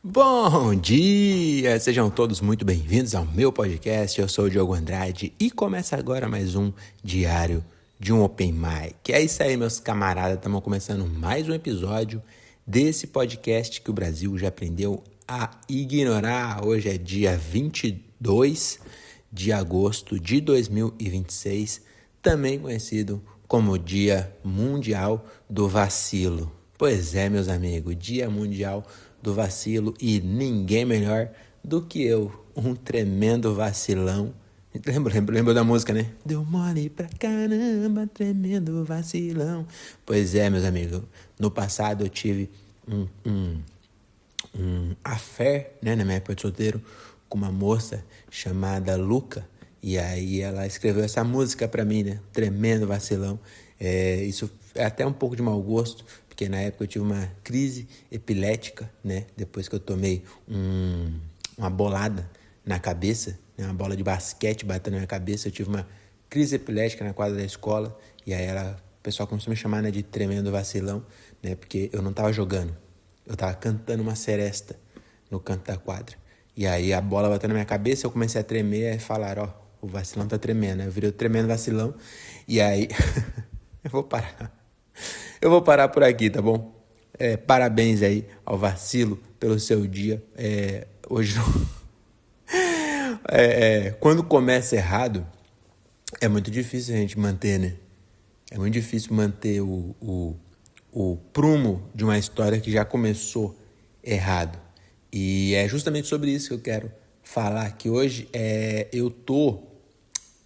Bom dia! Sejam todos muito bem-vindos ao meu podcast. Eu sou o Diogo Andrade e começa agora mais um Diário de um Open Mic. É isso aí, meus camaradas. Estamos começando mais um episódio desse podcast que o Brasil já aprendeu a ignorar. Hoje é dia 22 de agosto de 2026, também conhecido como Dia Mundial do Vacilo. Pois é, meus amigos, Dia Mundial do Vacilo e ninguém melhor do que eu, um tremendo vacilão. Lembra da música, né? Deu mole pra caramba, tremendo vacilão. Pois é, meus amigos, no passado eu tive um affair, né, na minha época de solteiro, com uma moça chamada Luca. E aí ela escreveu essa música pra mim, né? Tremendo vacilão. Isso é até um pouco de mau gosto, porque na época eu tive uma crise epilética, né? Depois que eu tomei uma bolada na cabeça, né? Uma bola de basquete batendo na minha cabeça, eu tive uma crise epilética na quadra da escola. E aí o pessoal começou a me chamar, né, de tremendo vacilão, né? Porque eu não tava jogando, eu tava cantando uma seresta no canto da quadra. E aí a bola bateu na minha cabeça, eu comecei a tremer, aí falaram, ó, o vacilão tá tremendo. Aí eu virei o tremendo vacilão. E aí eu vou parar por aqui, tá bom? Parabéns aí ao vacilo pelo seu dia. Hoje quando começa errado, é muito difícil a gente manter, né? É muito difícil manter o prumo de uma história que já começou errado. E é justamente sobre isso que eu quero falar aqui hoje. Eu tô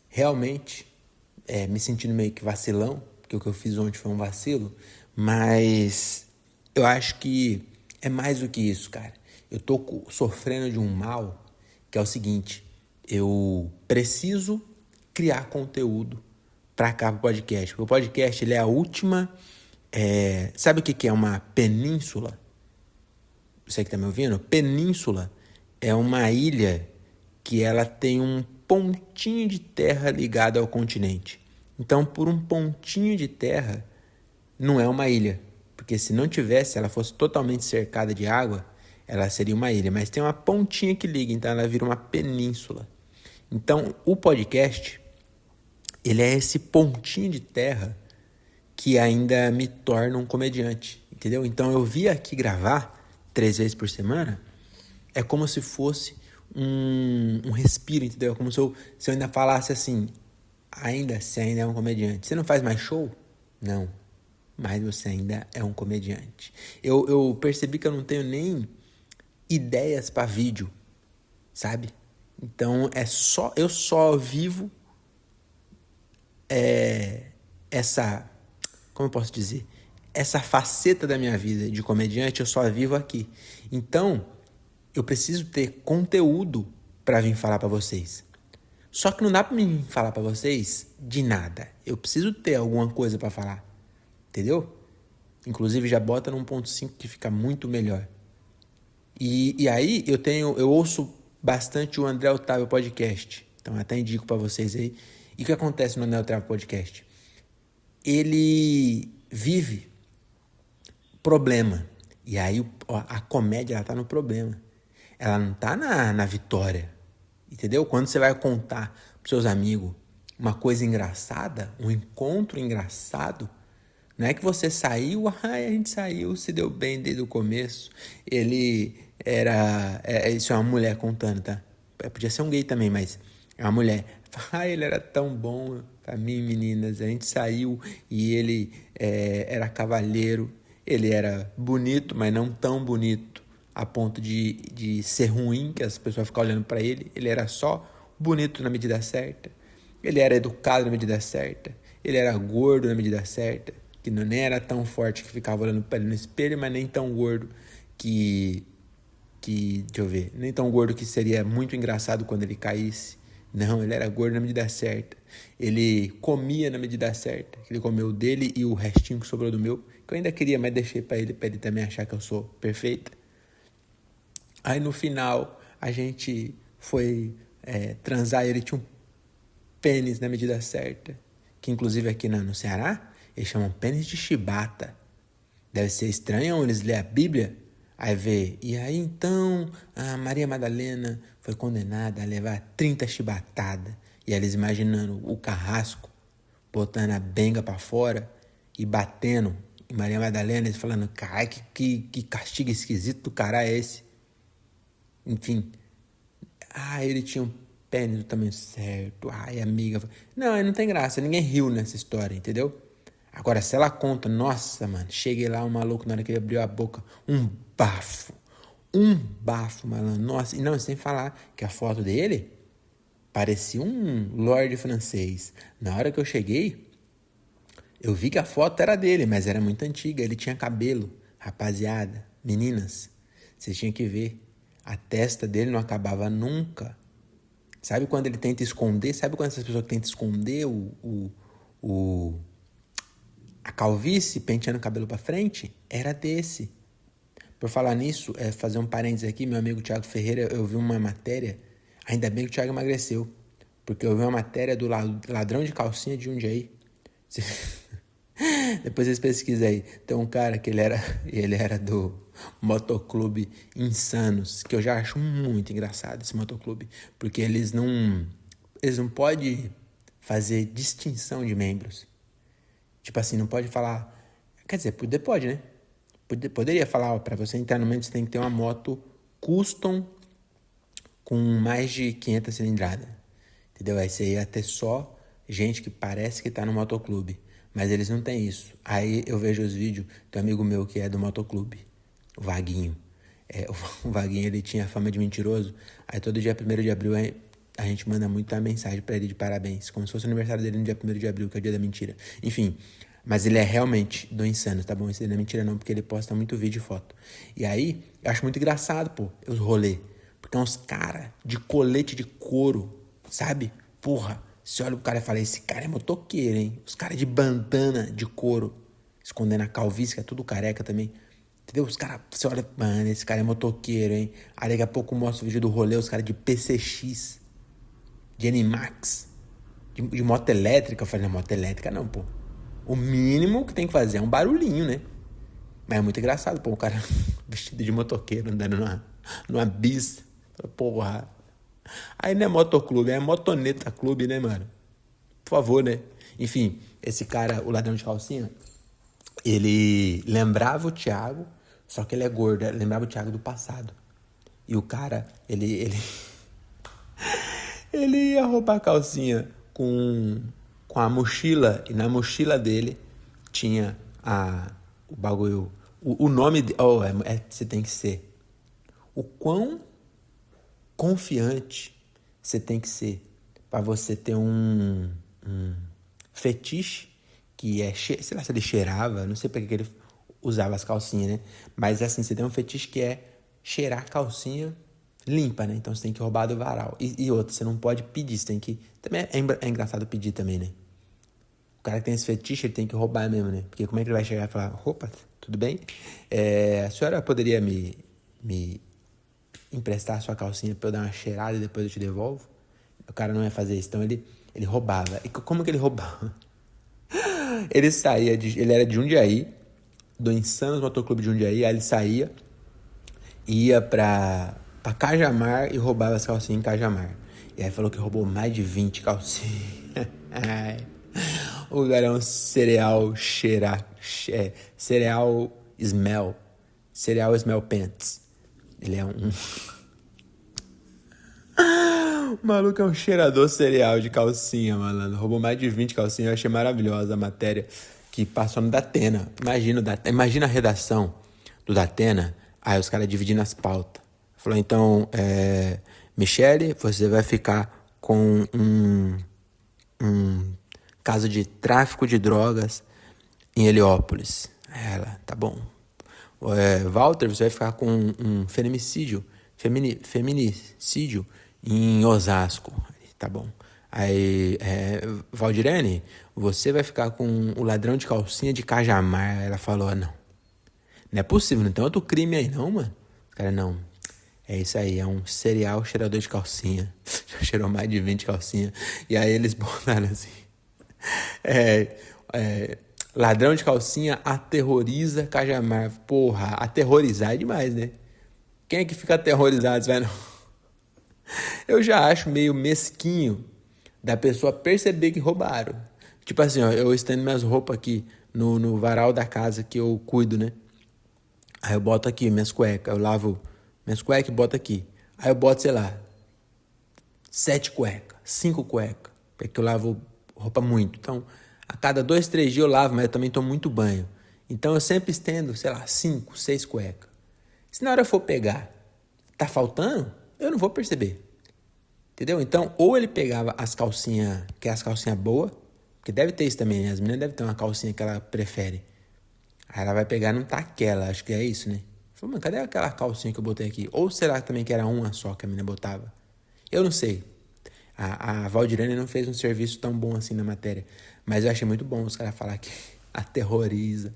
realmente me sentindo meio que vacilão, porque o que eu fiz ontem foi um vacilo, mas eu acho que é mais do que isso, cara. Eu tô sofrendo de um mal que é o seguinte: eu preciso criar conteúdo para cá pro podcast. O podcast, ele é a última... sabe o que é uma península? Você que tá me ouvindo? Península é uma ilha que ela tem um pontinho de terra ligado ao continente. Então, por um pontinho de terra, não é uma ilha. Porque se não tivesse, ela fosse totalmente cercada de água, ela seria uma ilha. Mas tem uma pontinha que liga, então ela vira uma península. Então, o podcast, ele é esse pontinho de terra que ainda me torna um comediante, entendeu? Então, eu vim aqui gravar 3 vezes por semana, é como se fosse um respiro, entendeu? É como se eu ainda falasse assim, você ainda é um comediante. Você não faz mais show? Não, mas você ainda é um comediante. Eu percebi que eu não tenho nem ideias para vídeo, sabe? Então eu só vivo essa, como eu posso dizer, essa faceta da minha vida de comediante, eu só vivo aqui. Então, eu preciso ter conteúdo para vir falar para vocês. Só que não dá para mim falar para vocês de nada. Eu preciso ter alguma coisa para falar, entendeu? Inclusive já bota no 1.5 que fica muito melhor. E aí eu ouço bastante o André Otávio Podcast. Então até indico para vocês aí. E o que acontece no André Otávio Podcast? Ele vive problema. E aí a comédia, ela tá no problema. Ela não tá na vitória. Entendeu? Quando você vai contar pros seus amigos uma coisa engraçada, um encontro engraçado, não é que você saiu, a gente saiu, se deu bem desde o começo. Isso é uma mulher contando, tá? Podia ser um gay também, mas é uma mulher. Ele era tão bom pra mim, meninas. A gente saiu e ele era cavalheiro. Ele era bonito, mas não tão bonito a ponto de ser ruim, que as pessoas ficam olhando pra ele. Ele era só bonito na medida certa. Ele era educado na medida certa. Ele era gordo na medida certa, que nem era tão forte que ficava olhando pra ele no espelho, mas nem tão gordo deixa eu ver, nem tão gordo que seria muito engraçado quando ele caísse. Não, ele era gordo na medida certa. Ele comia na medida certa. Ele comeu o dele e o restinho que sobrou do meu, que eu ainda queria, mas deixei pra ele também achar que eu sou perfeita. Aí no final a gente foi transar e ele tinha um pênis na medida certa, que inclusive aqui no Ceará eles chamam pênis de chibata. Deve ser estranho, eles lêem a Bíblia, Aí vê, e aí então a Maria Madalena foi condenada a levar 30 chibatadas. E eles imaginando o carrasco botando a benga pra fora e batendo em Maria Madalena, eles falando, caralho, que castigo esquisito do caralho é esse? Enfim, ele tinha um pênis do tamanho certo, amiga. Não, aí não tem graça, ninguém riu nessa história, entendeu? Agora, se ela conta, nossa, mano, cheguei lá, um maluco, na hora que ele abriu a boca, um bafo, malandro, nossa, e não, sem falar que a foto dele parecia um lord francês. Na hora que eu cheguei, eu vi que a foto era dele, mas era muito antiga, ele tinha cabelo. Rapaziada, meninas, vocês tinham que ver, a testa dele não acabava nunca. Sabe quando ele tenta esconder? Sabe quando essas pessoas tentam esconder a calvície, penteando o cabelo pra frente? Era desse. Por falar nisso, fazer um parênteses aqui, meu amigo Thiago Ferreira, eu vi uma matéria, ainda bem que o Thiago emagreceu, porque eu vi uma matéria do ladrão de calcinha de Jundiaí. Depois vocês pesquisam aí. Tem um cara que ele era do motoclube Insanos, que eu já acho muito engraçado esse motoclube, porque eles não podem fazer distinção de membros. Tipo assim, não pode falar, quer dizer, pode, né? Poderia falar, para você entrar no membro você tem que ter uma moto custom com mais de 500 cilindradas, entendeu? Aí você ia ter só gente que parece que tá no motoclube, mas eles não têm isso. Aí eu vejo os vídeos, tem um amigo meu que é do motoclube, o Vaguinho. O Vaguinho, ele tinha fama de mentiroso, aí todo dia 1º de abril a gente manda muita mensagem pra ele de parabéns, como se fosse o aniversário dele no dia 1º de abril, que é o dia da mentira. Enfim, mas ele é realmente do Insanos, tá bom? Isso não é mentira não, porque ele posta muito vídeo e foto. E aí, eu acho muito engraçado, pô, os rolês. Porque é uns caras de colete de couro, sabe? Porra, você olha pro cara e fala, esse cara é motoqueiro, hein? Os caras de bandana de couro, escondendo a calvície, que é tudo careca também. Entendeu? Os caras, você olha, mano, esse cara é motoqueiro, hein? Aí daqui a pouco mostra o vídeo do rolê, os caras de PCX, de Animax, de moto elétrica. Eu falei, não, moto elétrica não, pô. O mínimo que tem que fazer é um barulhinho, né? Mas é muito engraçado, pô, o cara vestido de motoqueiro andando numa bis. Porra. Aí não é motoclube, é motoneta clube, né, mano? Por favor, né? Enfim, esse cara, o ladrão de calcinha, ele lembrava o Thiago, só que ele é gordo, lembrava o Thiago do passado. E o cara, ele ia roubar a calcinha com a mochila, e na mochila dele tinha o bagulho, o nome, você tem que ser, o quão confiante você tem que ser para você ter um fetiche que sei lá se ele cheirava, não sei porque que ele usava as calcinhas, né? Mas assim, você tem um fetiche que é cheirar calcinha limpa, né? Então você tem que roubar do varal. E outra, você não pode pedir, você tem que... Também é engraçado pedir também, né? O cara que tem esse fetiche, ele tem que roubar mesmo, né? Porque como é que ele vai chegar e falar, opa, tudo bem? A senhora poderia me emprestar a sua calcinha pra eu dar uma cheirada e depois eu te devolvo? O cara não ia fazer isso, então ele roubava. E como que ele roubava? Ele saía, ele era de Jundiaí, do Insanos Motoclube de Jundiaí, aí ele saía, ia pra Cajamar e roubava as calcinhas em Cajamar. E aí falou que roubou mais de 20 calcinhas. O cara é um cereal cereal smell pants. Ele é um... O maluco é um cheirador cereal de calcinha, malandro. Roubou mais de 20 calcinhas. Eu achei maravilhosa a matéria que passou no Datena. Imagina a redação do Datena. Aí os caras dividindo as pautas. Falou, então, Michele, você vai ficar com um caso de tráfico de drogas em Heliópolis. Ela, tá bom. Walter, você vai ficar com um feminicídio em Osasco. Tá bom. Aí, Valdirene, você vai ficar com o ladrão de calcinha de Cajamar. Ela falou, não é possível, não tem outro crime aí não, mano. Cara, não, é isso aí, é um cereal cheirador de calcinha. Já cheirou mais de 20 calcinhas. E aí eles botaram assim, Ladrão de calcinha aterroriza Cajamar. Porra, aterrorizar é demais, né? Quem é que fica aterrorizado, velho? Eu já acho meio mesquinho da pessoa perceber que roubaram. Tipo assim, ó, eu estendo minhas roupas aqui no varal da casa que eu cuido, né? Aí eu boto aqui minhas cuecas, eu lavo minhas cuecas e boto aqui. Aí eu boto, sei lá, 7 cuecas, 5 cuecas, porque eu lavo roupa muito. Então, a cada 2, 3 dias eu lavo, mas eu também tomo muito banho. Então eu sempre estendo, sei lá, 5, 6 cuecas. Se na hora eu for pegar, tá faltando, eu não vou perceber. Entendeu? Então, ou ele pegava as calcinhas, que é as calcinhas boas, porque deve ter isso também, né? As meninas devem ter uma calcinha que ela prefere. Aí ela vai pegar, não tá aquela, acho que é isso, né? Falei, mano, cadê aquela calcinha que eu botei aqui? Ou será também que era uma só que a menina botava? Eu não sei. A Valdirene não fez um serviço tão bom assim na matéria. Mas eu achei muito bom os caras falar que aterroriza.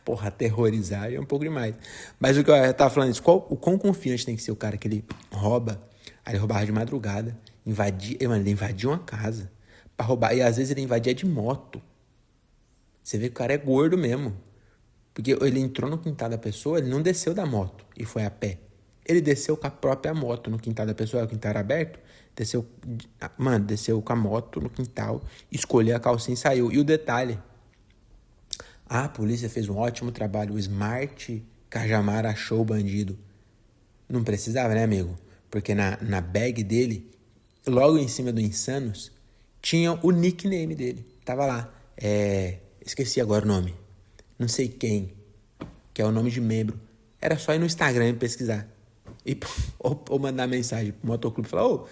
Porra, aterrorizar é um pouco demais. Mas o que eu tava falando isso, o quão confiante tem que ser o cara que ele rouba? Aí ele roubava de madrugada, ele invadia uma casa pra roubar. E às vezes ele invadia de moto. Você vê que o cara é gordo mesmo. Porque ele entrou no quintal da pessoa, ele não desceu da moto e foi a pé. Ele desceu com a própria moto no quintal da pessoa, o quintal era aberto. Desceu com a moto no quintal, escolheu a calcinha e saiu. E o detalhe, a polícia fez um ótimo trabalho. O Smart Cajamar achou o bandido. Não precisava, né, amigo? Porque na bag dele, logo em cima do Insanos, tinha o nickname dele. Tava lá. Esqueci agora o nome. Não sei quem, que é o nome de membro. Era só ir no Instagram e pesquisar. Ou mandar mensagem pro motoclube e falar,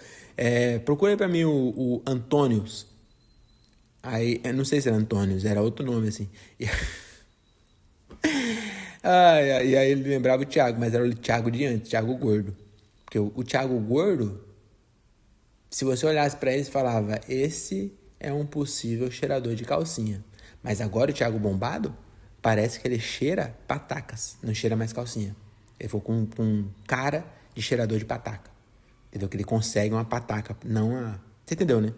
procura aí pra mim o Antônios. Aí, eu não sei se era Antônios, era outro nome assim. E aí ele lembrava o Thiago, mas era o Thiago de antes, Thiago Gordo. Porque o Thiago Gordo, se você olhasse pra ele, você falava, esse é um possível cheirador de calcinha. Mas agora o Thiago Bombado, parece que ele cheira patacas, não cheira mais calcinha. Ele foi com cara de cheirador de pataca. Entendeu? Que ele consegue uma pataca, não a... Você entendeu, né?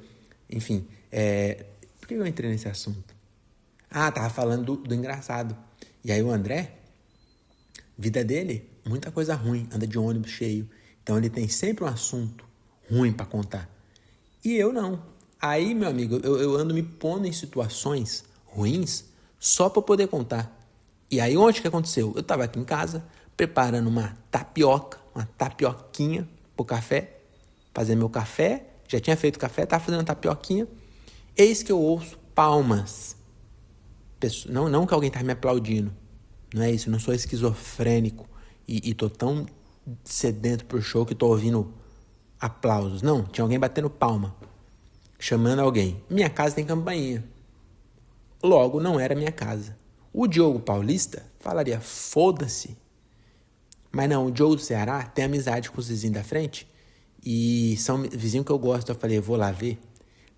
Enfim, por que eu entrei nesse assunto? Tava falando do engraçado. E aí o André, vida dele, muita coisa ruim, anda de ônibus cheio. Então ele tem sempre um assunto ruim pra contar. E eu não. Aí, meu amigo, eu ando me pondo em situações ruins só pra poder contar. E aí, ontem que aconteceu? Eu tava aqui em casa, preparando uma tapioquinha pro café, fazendo meu café, já tinha feito café, tava fazendo tapioquinha, eis que eu ouço palmas. Não que alguém tá me aplaudindo, não é isso, eu não sou esquizofrênico e tô tão sedento por show que tô ouvindo aplausos. Não, tinha alguém batendo palma, chamando alguém. Minha casa tem campainha. Logo, não era minha casa. O Diogo Paulista falaria, foda-se. Mas não, o Diogo do Ceará tem amizade com os vizinhos da frente. E são vizinhos que eu gosto. Eu falei, vou lá ver.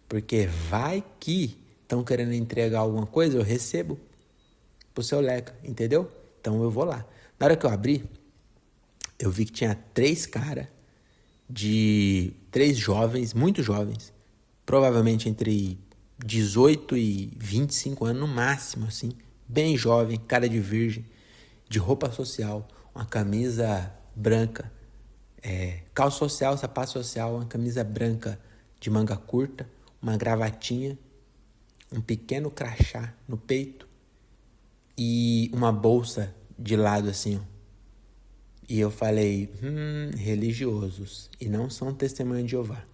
Porque vai que estão querendo entregar alguma coisa, eu recebo pro seu Leca, entendeu? Então eu vou lá. Na hora que eu abri, eu vi que tinha 3 caras três jovens, muito jovens, provavelmente entre 18 e 25 anos no máximo, assim, bem jovem, cara de virgem, de roupa social, uma camisa branca, calça social, sapato social, uma camisa branca de manga curta, uma gravatinha, um pequeno crachá no peito e uma bolsa de lado assim, ó. E eu falei, religiosos, e não são testemunhas de Jeová,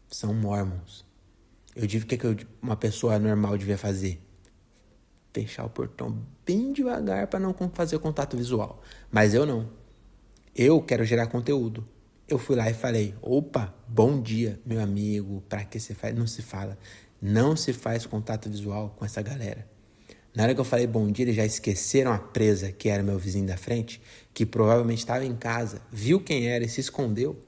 são mormons. Eu digo o que uma pessoa normal devia fazer? Fechar o portão bem devagar para não fazer contato visual. Mas eu não. Eu quero gerar conteúdo. Eu fui lá e falei, opa, bom dia, meu amigo, pra que você faz? Não se fala. Não se faz contato visual com essa galera. Na hora que eu falei bom dia, eles já esqueceram a presa, que era meu vizinho da frente, que provavelmente estava em casa, viu quem era e se escondeu.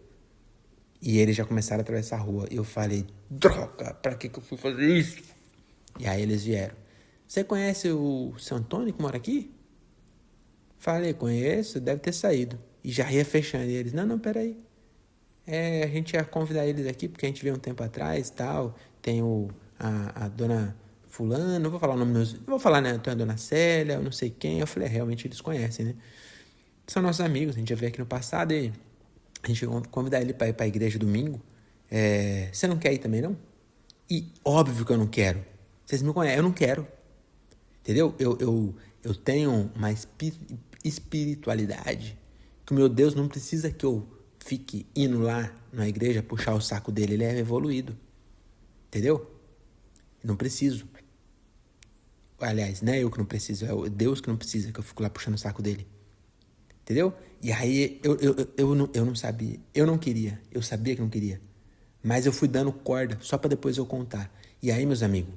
E eles já começaram a atravessar a rua. E eu falei, droga, pra que eu fui fazer isso? E aí eles vieram. Você conhece o seu Antônio que mora aqui? Falei, conheço, deve ter saído. E já ia fechando. E eles, não, peraí. A gente ia convidar eles aqui, porque a gente veio um tempo atrás e tal. Tem a dona fulano, não vou falar o nome dos... Não vou falar, né, tem a dona Célia, eu não sei quem. Eu falei, realmente eles conhecem, né? São nossos amigos, a gente já veio aqui no passado e a gente convidar ele para ir para a igreja domingo. Você não quer ir também, não? E óbvio que eu não quero. Vocês me conhecem, eu não quero. Entendeu? Eu tenho uma espiritualidade que o meu Deus não precisa que eu fique indo lá na igreja puxar o saco dele. Ele é evoluído. Entendeu? Não preciso. Aliás, não é eu que não preciso, é Deus que não precisa que eu fico lá puxando o saco dele. Entendeu? E aí eu não sabia, eu não queria, eu sabia que não queria. Mas eu fui dando corda só pra depois eu contar. E aí, meus amigos,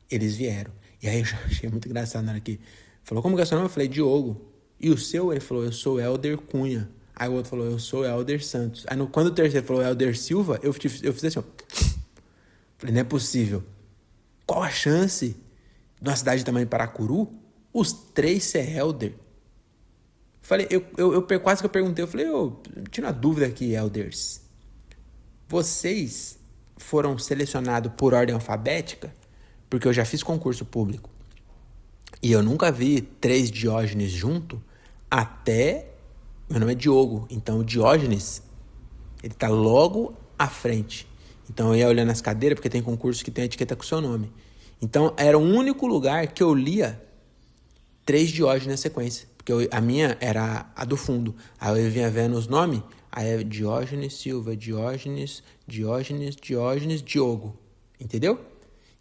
eles vieram. E aí eu já achei muito engraçado na hora que falou, como que é o seu nome? Eu falei, Diogo. E o seu? Ele falou, eu sou Helder Cunha. Aí o outro falou, eu sou Helder Santos. Aí quando o terceiro falou Helder Silva, eu fiz assim, ó. Falei, não é possível. Qual a chance de uma cidade de tamanho Paracuru, os três ser Helder? Falei, quase que eu perguntei, eu falei, tira uma dúvida aqui, Elders. Vocês foram selecionados por ordem alfabética? Porque eu já fiz concurso público. E eu nunca vi 3 Diógenes junto até... Meu nome é Diogo, então o Diógenes, ele tá logo à frente. Então eu ia olhando as cadeiras, porque tem concurso que tem a etiqueta com o seu nome. Então era o único lugar que eu lia 3 Diógenes na sequência. Porque a minha era a do fundo. Aí eu vinha vendo os nomes. Aí é Diógenes Silva, Diógenes, Diogo. Entendeu?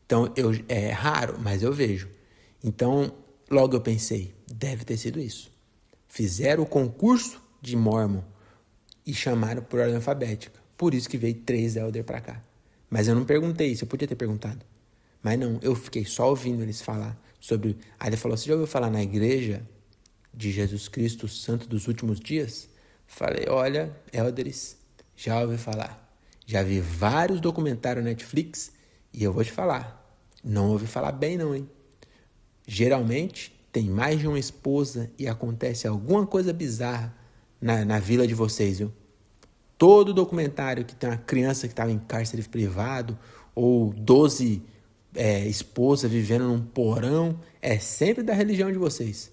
Então é raro, mas eu vejo. Então logo eu pensei, deve ter sido isso. Fizeram o concurso de Mormon e chamaram por ordem alfabética. Por isso que veio 3 Elder pra cá. Mas eu não perguntei isso, eu podia ter perguntado. Mas não, eu fiquei só ouvindo eles falar sobre... Aí ele falou, você já ouviu falar na igreja de Jesus Cristo, Santo dos Últimos Dias? Falei, olha, Elders, já ouvi falar. Já vi vários documentários na Netflix e eu vou te falar, não ouvi falar bem não, hein? Geralmente tem mais de uma esposa e acontece alguma coisa bizarra na vila de vocês, viu? Todo documentário que tem uma criança que estava em cárcere privado ou 12 esposas vivendo num porão, é sempre da religião de vocês.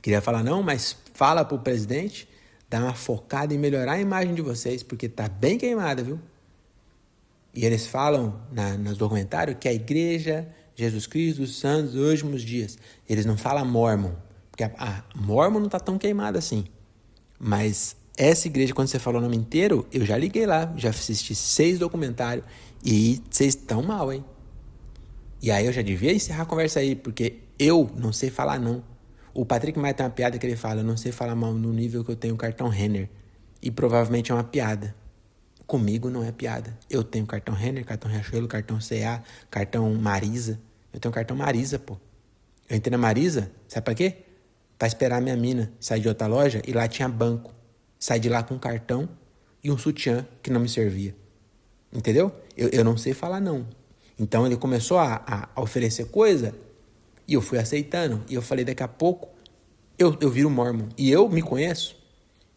Queria falar não, mas fala pro presidente, dá uma focada em melhorar a imagem de vocês, porque tá bem queimada, viu? E eles falam nos documentários que a igreja Jesus Cristo dos Santos dos Últimos Dias. Eles não falam Mormon, porque a Mormon não tá tão queimada assim. Mas essa igreja, quando você falou o nome inteiro, eu já liguei lá, já assisti 6 documentários e vocês estão mal, hein? E aí eu já devia encerrar a conversa aí, porque eu não sei falar não. O Patrick Maia tem uma piada que ele fala, eu não sei falar mal no nível que eu tenho o cartão Renner. E provavelmente é uma piada. Comigo não é piada. Eu tenho cartão Renner, cartão Riachuelo, cartão CA, cartão Marisa. Eu tenho cartão Marisa, pô. Eu entrei na Marisa, sabe pra quê? Pra esperar a minha mina sair de outra loja e lá tinha banco. Saí de lá com um cartão e um sutiã que não me servia. Entendeu? Eu não sei falar não. Então ele começou a oferecer coisa e eu fui aceitando. E eu falei, daqui a pouco eu viro Mormon. E eu me conheço.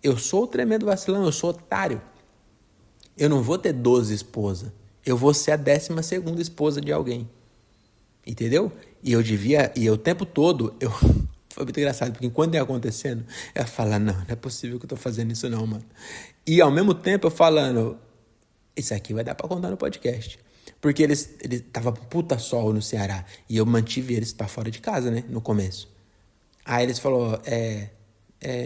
Eu sou o tremendo vacilão, eu sou otário. Eu não vou ter 12 esposas. Eu vou ser a 12ª esposa de alguém. Entendeu? E o tempo todo, foi muito engraçado, porque enquanto ia acontecendo, eu ia falar, não é possível que eu tô fazendo isso não, mano. E ao mesmo tempo eu falando, isso aqui vai dar pra contar no podcast. Porque eles tava puta sol no Ceará, e eu mantive eles pra fora de casa, né, no começo. Aí eles falaram,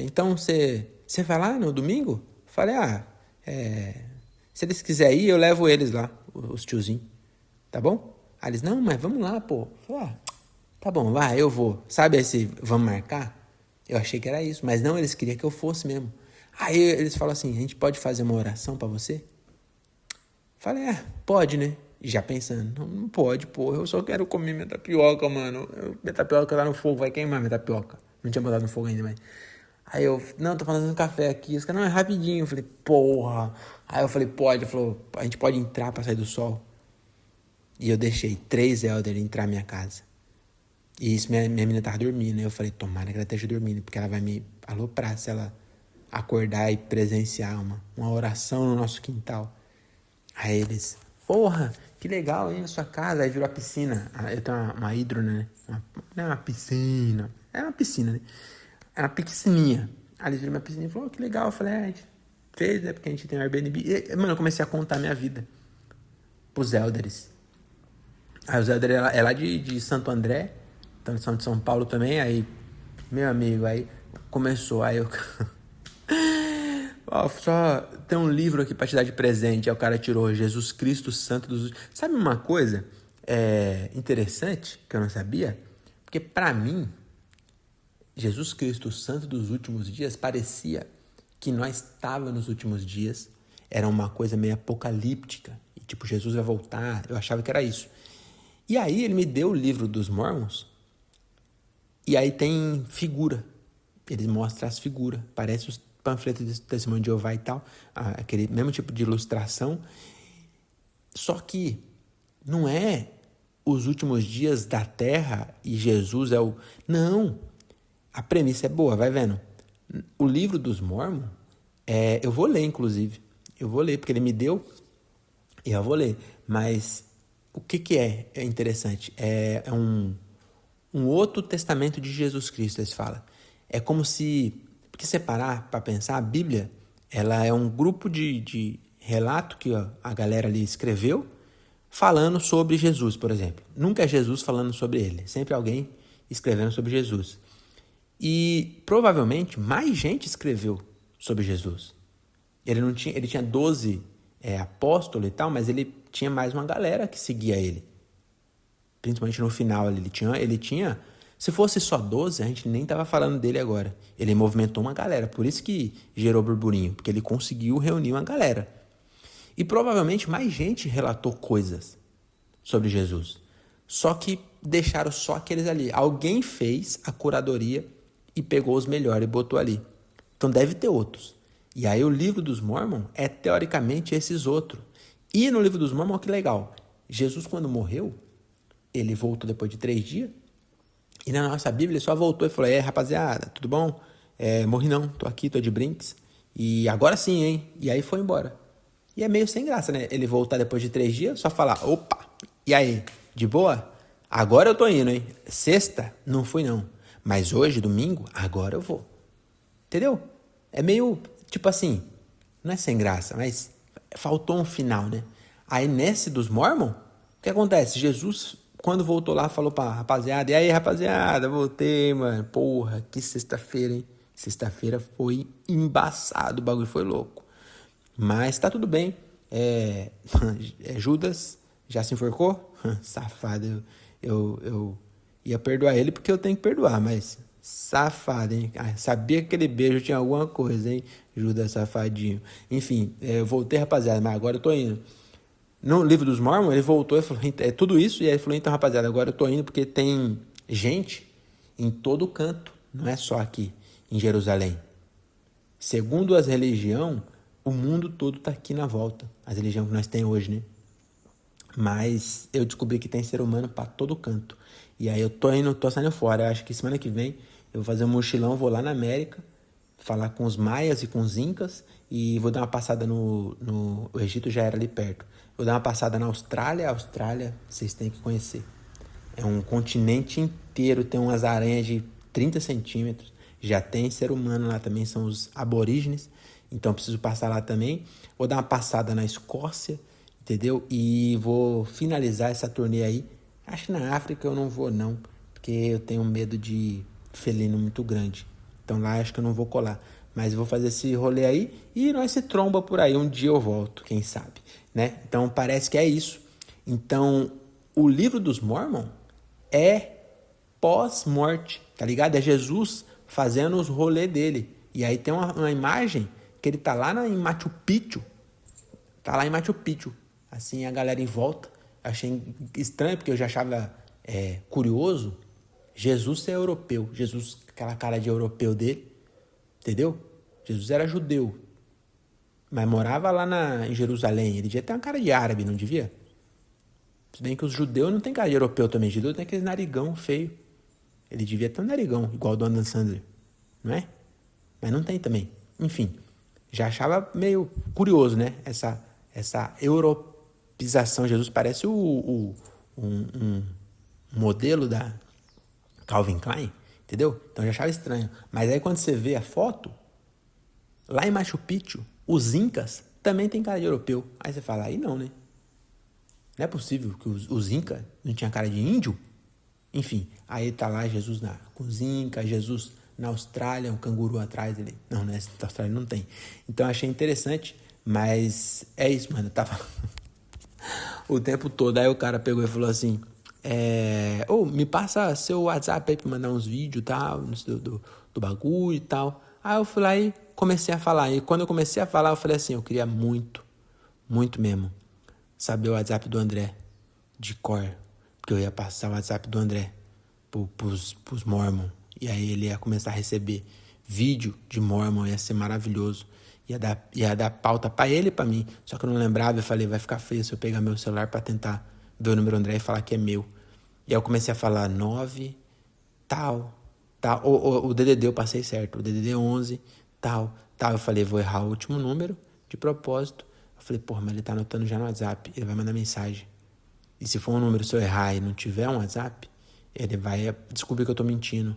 então você vai lá no domingo? Falei, se eles quiserem ir, eu levo eles lá, os tiozinhos, tá bom? Aí eles, não, mas vamos lá, pô. Falei, tá bom, vai, eu vou. Sabe esse vamos marcar? Eu achei que era isso, mas não, eles queriam que eu fosse mesmo. Aí eles falaram assim, a gente pode fazer uma oração pra você? Falei, pode, né? Já pensando, não pode, porra, eu só quero comer minha tapioca, mano. Minha tapioca tá no fogo, vai queimar minha tapioca. Não tinha botado no fogo ainda, mas... Aí eu, não, tô fazendo café aqui. Os caras, não, é rapidinho. Eu falei, porra. Aí eu falei, pode. Ele falou, a gente pode entrar pra sair do sol? E eu deixei 3 Elder entrar na minha casa. E isso, minha menina tava dormindo. Aí eu falei, tomara que ela esteja dormindo, porque ela vai me aloprar se ela acordar e presenciar uma oração no nosso quintal. Aí eles, porra, que legal, hein, a sua casa. Aí virou a piscina. Eu tenho uma hidrona, né? Não é uma piscina. É uma piscina, né? É uma piscininha. Aí eles viram minha piscina e falaram, que legal. Eu falei, a gente fez, né? Porque a gente tem Airbnb. E, mano, eu comecei a contar minha vida pros elders. Aí os elders é lá de Santo André. Então são de São Paulo também. Aí, meu amigo, aí começou. Aí eu... Ó, só tem um livro aqui pra te dar de presente. Aí o cara tirou Jesus Cristo, Santo dos... Sabe uma coisa interessante que eu não sabia? Porque pra mim, Jesus Cristo, Santo dos últimos dias, parecia que nós estávamos nos últimos dias. Era uma coisa meio apocalíptica. E, tipo, Jesus vai voltar. Eu achava que era isso. E aí ele me deu o livro dos Mormons. E aí tem figura. Ele mostra as figuras. Parece os panfletos de Testemunho de Jeová e tal. Aquele mesmo tipo de ilustração. Só que não é os últimos dias da Terra e Jesus é o... Não. A premissa é boa, vai vendo. O livro dos Mormons, eu vou ler, inclusive. Eu vou ler, porque ele me deu. E eu vou ler. Mas o que é interessante? É um outro testamento de Jesus Cristo, eles falam. É como se... Porque se parar para pensar, a Bíblia, ela é um grupo de relato que a galera ali escreveu falando sobre Jesus, por exemplo. Nunca é Jesus falando sobre ele. Sempre alguém escrevendo sobre Jesus. E provavelmente mais gente escreveu sobre Jesus. Ele tinha 12 apóstolos e tal, mas ele tinha mais uma galera que seguia ele. Principalmente no final ele tinha... Se fosse só 12, a gente nem tava falando dele agora. Ele movimentou uma galera, por isso que gerou burburinho, porque ele conseguiu reunir uma galera. E provavelmente mais gente relatou coisas sobre Jesus. Só que deixaram só aqueles ali. Alguém fez a curadoria e pegou os melhores e botou ali. Então deve ter outros. E aí o livro dos Mormons é teoricamente esses outros. E no livro dos Mormons, que legal. Jesus, quando morreu, ele voltou depois de 3 dias. E na nossa Bíblia ele só voltou e falou, rapaziada, tudo bom? Morri não, tô aqui, tô de brinks. E agora sim, hein? E aí foi embora. E é meio sem graça, né? Ele voltar depois de 3 dias, só falar, opa, e aí, de boa? Agora eu tô indo, hein? Sexta, não fui não. Mas hoje, domingo, agora eu vou. Entendeu? É meio, tipo assim, não é sem graça, mas faltou um final, né? Aí nesse dos Mormons, o que acontece? Jesus, quando voltou lá, falou pra rapaziada, e aí, rapaziada, voltei, mano. Porra, que sexta-feira, hein? Sexta-feira foi embaçado, o bagulho foi louco. Mas tá tudo bem. Judas já se enforcou? Safado, eu ia perdoar ele porque eu tenho que perdoar, mas safado, hein? Sabia que aquele beijo tinha alguma coisa, hein? Judas safadinho. Enfim, eu voltei, rapaziada, mas agora eu tô indo. No livro dos Mormons, ele voltou e falou, tudo isso, e aí ele falou, então, rapaziada, agora eu tô indo porque tem gente em todo canto, não é só aqui em Jerusalém. Segundo as religiões, o mundo todo tá aqui na volta, as religiões que nós temos hoje, né? Mas eu descobri que tem ser humano para todo canto. E aí eu tô saindo fora. Eu acho que semana que vem eu vou fazer um mochilão, vou lá na América, falar com os maias e com os incas e vou dar uma passada no o Egito já era ali perto. Vou dar uma passada na Austrália. A Austrália vocês têm que conhecer. É um continente inteiro, tem umas aranhas de 30 centímetros. Já tem ser humano lá também, são os aborígenes. Então preciso passar lá também. Vou dar uma passada na Escócia, entendeu? E vou finalizar essa turnê aí. Acho que na África eu não vou não, porque eu tenho medo de felino muito grande. Então lá acho que eu não vou colar. Mas vou fazer esse rolê aí e nós se tromba por aí. Um dia eu volto, quem sabe, né? Então parece que é isso. Então o livro dos Mormons é pós-morte, tá ligado? É Jesus fazendo os rolês dele. E aí tem uma imagem que ele tá lá em Machu Picchu. Tá lá em Machu Picchu. Assim, a galera em volta. Achei estranho, porque eu já achava curioso Jesus ser europeu. Jesus, aquela cara de europeu dele. Entendeu? Jesus era judeu. Mas morava lá em Jerusalém. Ele devia ter uma cara de árabe, não devia? Se bem que os judeus não tem cara de europeu também. Os judeus tem aquele narigão feio. Ele devia ter um narigão, igual do Adam Sandler. Não é? Mas não tem também. Enfim, já achava meio curioso, né? Essa pisação. Jesus parece um modelo da Calvin Klein, entendeu? Então eu já achava estranho. Mas aí quando você vê a foto, lá em Machu Picchu, os incas também tem cara de europeu. Aí você fala, aí não, né? Não é possível que os incas não tinham cara de índio? Enfim, aí tá lá Jesus com os incas, Jesus na Austrália, um canguru atrás dele. Não, na Austrália não tem. Então achei interessante, mas é isso, mano. Eu tava o tempo todo. Aí o cara pegou e falou assim, me passa seu WhatsApp aí pra mandar uns vídeos e tal, do bagulho e tal. Aí eu fui lá e comecei a falar. E quando eu comecei a falar, eu falei assim, eu queria muito, muito mesmo, saber o WhatsApp do André de cor. Porque eu ia passar o WhatsApp do André pros Mormon. E aí ele ia começar a receber vídeo de Mormon, ia ser maravilhoso. Ia dar pauta pra ele e pra mim. Só que eu não lembrava, eu falei, vai ficar feio se eu pegar meu celular pra tentar ver o número do André e falar que é meu. E aí eu comecei a falar 9, tal. O DDD eu passei certo, o DDD 11, tal. Eu falei, vou errar o último número de propósito. Eu falei, porra, mas ele tá anotando já no WhatsApp, ele vai mandar mensagem. E se for um número, se eu errar e não tiver um WhatsApp, ele vai descobrir que eu tô mentindo.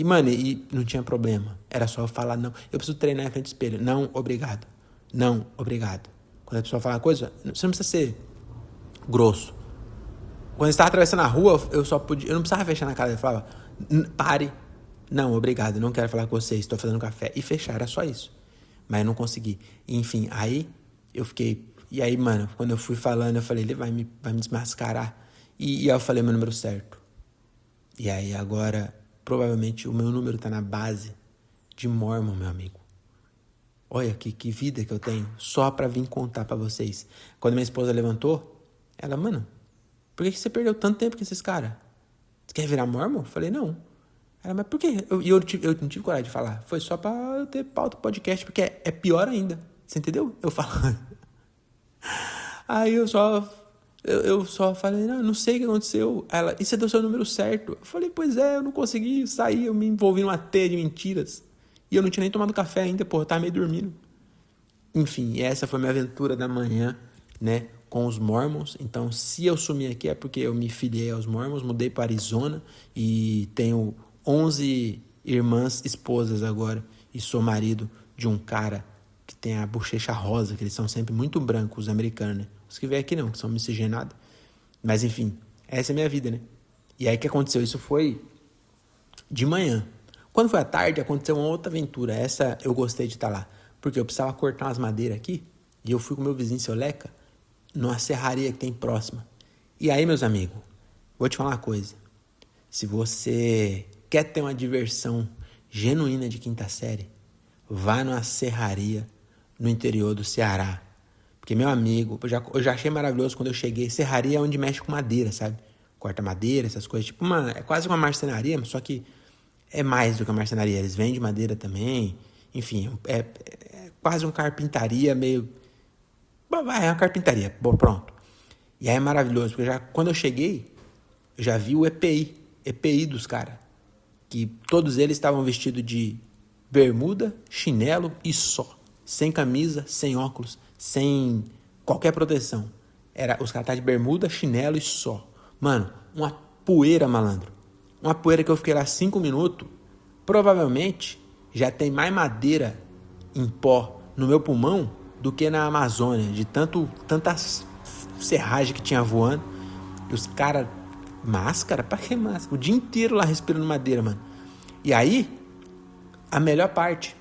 Mano, não tinha problema. Era só eu falar não. Eu preciso treinar em frente ao espelho. Não, obrigado. Não, obrigado. Quando a pessoa fala uma coisa, você não precisa ser grosso. Quando eu estava atravessando a rua, eu não precisava fechar na cara. Eu falava, pare. Não, obrigado. Não quero falar com você. Estou fazendo café. E fechar, era só isso. Mas eu não consegui. Enfim, aí eu fiquei... E aí, mano, quando eu fui falando, eu falei, ele vai me desmascarar. E aí eu falei meu número certo. E aí agora, provavelmente, o meu número tá na base de Mormon, meu amigo. Olha que vida que eu tenho, só pra vir contar pra vocês. Quando minha esposa levantou, ela, mano, por que você perdeu tanto tempo com esses caras? Você quer virar Mormon? Eu falei, não. Ela, mas por quê? Eu não tive coragem de falar. Foi só pra eu ter pauta podcast, porque é pior ainda. Você entendeu? Eu falo... Aí eu só falei, não sei o que aconteceu. Ela, e você deu seu número certo? Eu falei, pois é, eu não consegui sair, eu me envolvi numa teia de mentiras. E eu não tinha nem tomado café ainda, porra, eu tava meio dormindo. Enfim, essa foi minha aventura da manhã, né, com os Mormons. Então, se eu sumir aqui é porque eu me filiei aos Mormons, mudei para Arizona e tenho 11 irmãs esposas agora. E sou marido de um cara que tem a bochecha rosa, que eles são sempre muito brancos, os americanos, né? Os que vêm aqui não, que são miscigenados. Mas enfim, essa é a minha vida, né? E aí o que aconteceu? Isso foi de manhã. Quando foi à tarde, aconteceu uma outra aventura. Essa eu gostei de estar lá. Porque eu precisava cortar umas madeiras aqui. E eu fui com meu vizinho, seu Leca, numa serraria que tem próxima. E aí, meus amigos, vou te falar uma coisa. Se você quer ter uma diversão genuína de quinta série, vá numa serraria no interior do Ceará. Porque, meu amigo, eu já achei maravilhoso quando eu cheguei. Serraria é onde mexe com madeira, sabe? Corta madeira, essas coisas. Tipo é quase uma marcenaria, só que é mais do que uma marcenaria. Eles vendem madeira também. Enfim, é quase uma carpintaria meio... É uma carpintaria. Bom, pronto. E aí é maravilhoso, porque quando eu cheguei, eu já vi o EPI dos caras. Que todos eles estavam vestidos de bermuda, chinelo e só. Sem camisa, sem óculos, sem qualquer proteção. Os caras estavam de bermuda, chinelo e só. Mano, uma poeira, malandro. Uma poeira que eu fiquei lá 5 minutos. Provavelmente já tem mais madeira em pó no meu pulmão do que na Amazônia. De tanta serragem que tinha voando. E os caras... Máscara? Pra que máscara? O dia inteiro lá respirando madeira, mano. E aí, a melhor parte...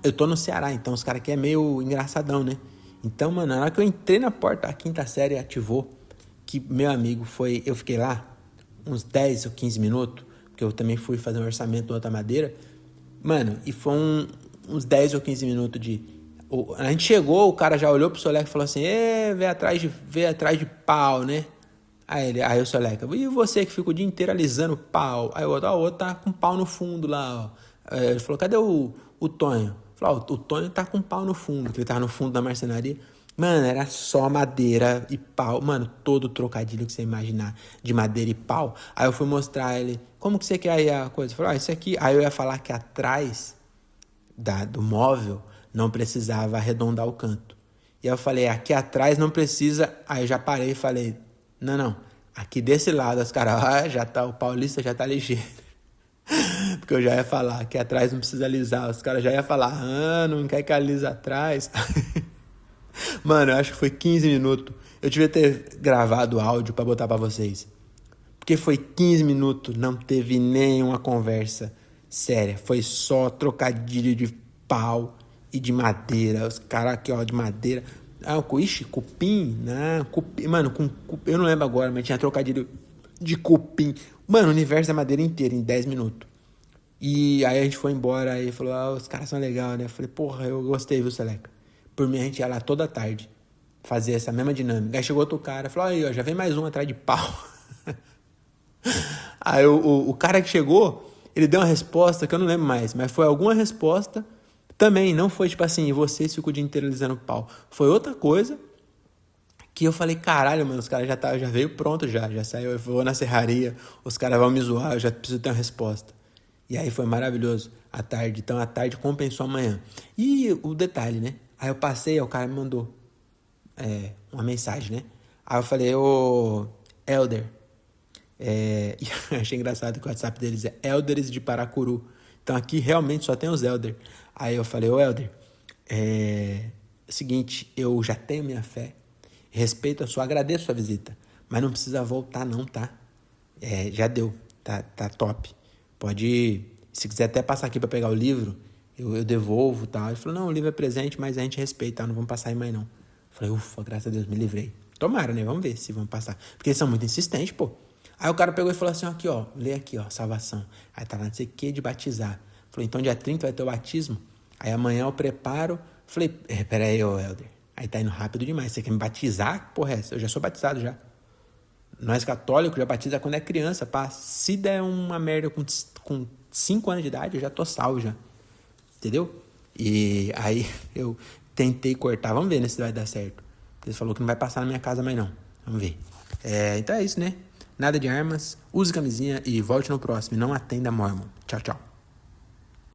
Eu tô no Ceará, então os caras aqui é meio engraçadão, né? Então, mano, na hora que eu entrei na porta, a quinta série ativou. Que, meu amigo, eu fiquei lá uns 10 ou 15 minutos, porque eu também fui fazer um orçamento de outra madeira. Mano, e foi uns 10 ou 15 minutos de... A gente chegou, o cara já olhou pro Soleca e falou assim, vê atrás de pau, né? Aí o Soleca, e você que fica o dia inteiro alisando pau? Aí o outro tá com pau no fundo lá, ó. Ele falou, cadê o Tonho? Falou, o Tonho tá com pau no fundo, que ele tava no fundo da marcenaria. Mano, era só madeira e pau. Mano, todo trocadilho que você imaginar de madeira e pau. Aí eu fui mostrar ele, como que você quer aí a coisa? Falou, isso aqui. Aí eu ia falar que atrás do móvel não precisava arredondar o canto. E aí eu falei, aqui atrás não precisa. Aí eu já parei e falei, não. Aqui desse lado, os caras, já tá, o paulista já tá ligeiro. Porque eu já ia falar, aqui atrás não precisa alisar. Os caras já iam falar, não quer que alisa atrás. Mano, eu acho que foi 15 minutos. Eu devia ter gravado o áudio pra botar pra vocês. Porque foi 15 minutos, não teve nenhuma conversa séria. Foi só trocadilho de pau e de madeira. Os caras aqui, ó, de madeira. Cupim? Não, cupim. Mano, eu não lembro agora, mas tinha trocadilho de cupim. Mano, o universo da madeira inteiro em 10 minutos. E aí a gente foi embora, aí falou, os caras são legais, né? Eu falei, porra, eu gostei, viu, Seleca? Por mim, a gente ia lá toda tarde fazer essa mesma dinâmica. Aí chegou outro cara, falou, aí, ó, já vem mais um atrás de pau. Aí o cara que chegou, ele deu uma resposta que eu não lembro mais, mas foi alguma resposta também, não foi tipo assim, vocês ficam o dia inteiro alisando pau. Foi outra coisa que eu falei, caralho, mano, os caras já veio pronto já saiu, eu vou na serraria, os caras vão me zoar, eu já preciso ter uma resposta. E aí foi maravilhoso a tarde, então a tarde compensou a manhã. E o detalhe, né? Aí eu passei, o cara me mandou uma mensagem, né? Aí eu falei, ô, Elder, e achei engraçado que o WhatsApp deles é Elders de Paracuru. Então aqui realmente só tem os Elder. Aí eu falei, ô Elder, seguinte, eu já tenho minha fé, respeito a sua, agradeço a sua visita, mas não precisa voltar não, tá? Já deu, tá top. Pode ir, se quiser até passar aqui pra pegar o livro, eu devolvo e tal. Ele falou, não, o livro é presente, mas a gente respeita, não vamos passar aí mais não. Eu falei, ufa, graças a Deus, me livrei. Tomara, né? Vamos ver se vão passar. Porque eles são muito insistentes, pô. Aí o cara pegou e falou assim, aqui, ó, lê aqui, ó, salvação. Aí tá lá, não sei o que, de batizar. Falei, então dia 30 vai ter o batismo. Aí amanhã eu preparo. Falei, peraí, ô Helder. Aí tá indo rápido demais. Você quer me batizar? Porra, eu já sou batizado já. Nós católicos já batiza quando é criança, pá. Se der uma merda com 5 anos de idade, eu já tô salvo já. Entendeu? E aí eu tentei cortar. Vamos ver, né, se vai dar certo. Ele falou que não vai passar na minha casa mais não. Vamos ver. Então é isso, né? Nada de armas, use camisinha e volte no próximo. E não atenda Mormon. Tchau, tchau.